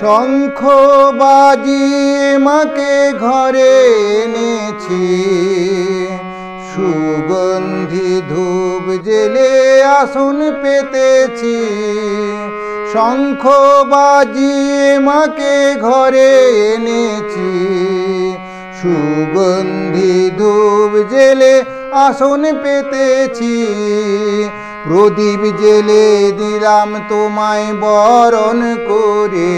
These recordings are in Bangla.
শঙ্খ বাজিয়ে মাকে ঘরে এনেছি, সুগন্ধি ধূপ জেলে আসন পেতেছি। শঙ্খ বাজিয়ে মাকে ঘরে এনেছি, সুগন্ধি ধূপ জেলে আসন পেতেছি। প্রদীপ জেলে দিলাম তোমায় বরণ করে,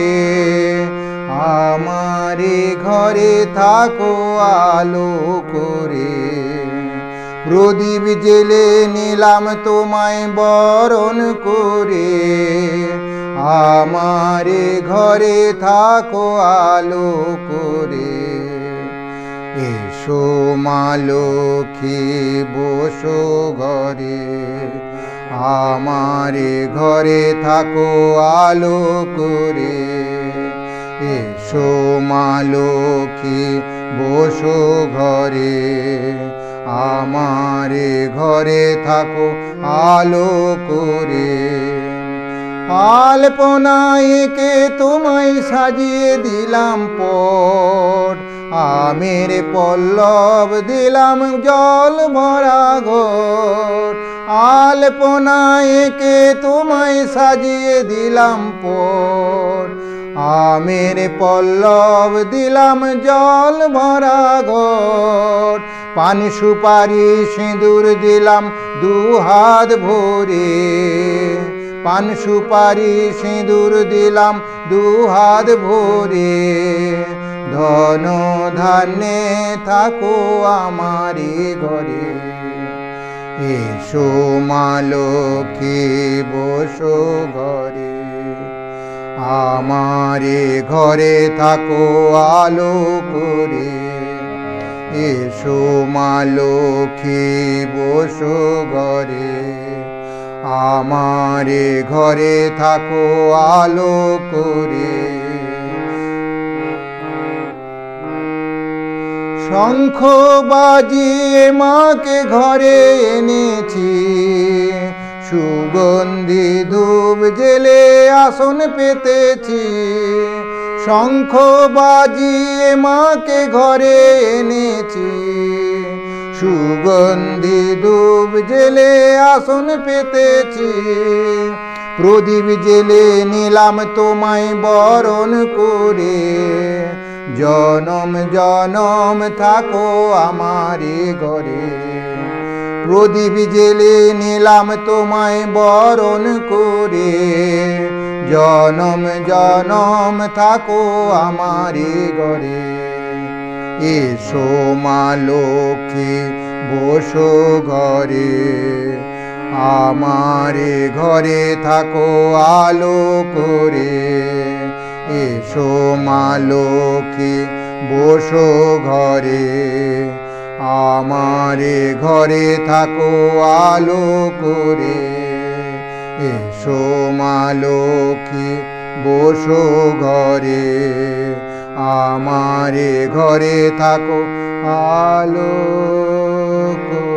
আমারে ঘরে থাকো আলো করে। প্রদীপ জেলে নিলাম তোমায় বরণ করে, আমারে ঘরে থাকো আলো করে। এসো মা লক্ষ্মী বসো ঘরে, আমারে ঘরে থাকো আলো করে। এসো মা লক্ষ্মী বসো ঘরে, আমারে ঘরে থাকো আলো করে। আলপনায় এঁকে তোমায় সাজিয়ে দিলাম পট, আমের পল্লব দিলাম জল ভরা ঘট। আলপনায় এঁকে তোমায় সাজিয়ে দিলাম পট, আমের পল্লব দিলাম জল ভরা ঘট। পান সুপারি সিঁদুর দিলাম দুহাত ভরে, পান সুপারি সিঁদুর দিলাম দুহাত ভরে। ধন ধান্যে থাকো আমারি ঘরে, এসো মা লক্ষ্মী বসো ঘরে। আমারে ঘরে থাকো আলো করে, এসো মা লক্ষ্মী বসো ঘরে। আমারে ঘরে থাকো আলো করে। শঙ্খ বাজিয়ে মাকে ঘরে এনেছি, সুগন্ধি ধূপ জেলে আসন পেতেছি। শঙ্খ বাজিয়ে মাকে ঘরে এনেছি, সুগন্ধি ধূপ জেলে আসন পেতেছি। প্রদীপ জেলে নিলাম তোমায় বরণ করে, জনম জনম থাকো আমারি ঘরে। প্রদীপ জেলে নিলাম তোমায় বরণ করে, জনম জনম থাকো আমারি ঘরে। এসো মা লক্ষ্মী বসো ঘরে, আমারে ঘরে থাকো আলো করে। এসো মা লক্ষ্মী বসো ঘরে, আমারে ঘরে থাকো আলো করে। এসো মা লক্ষ্মী বসো ঘরে, আমারে ঘরে থাকো আলো করে।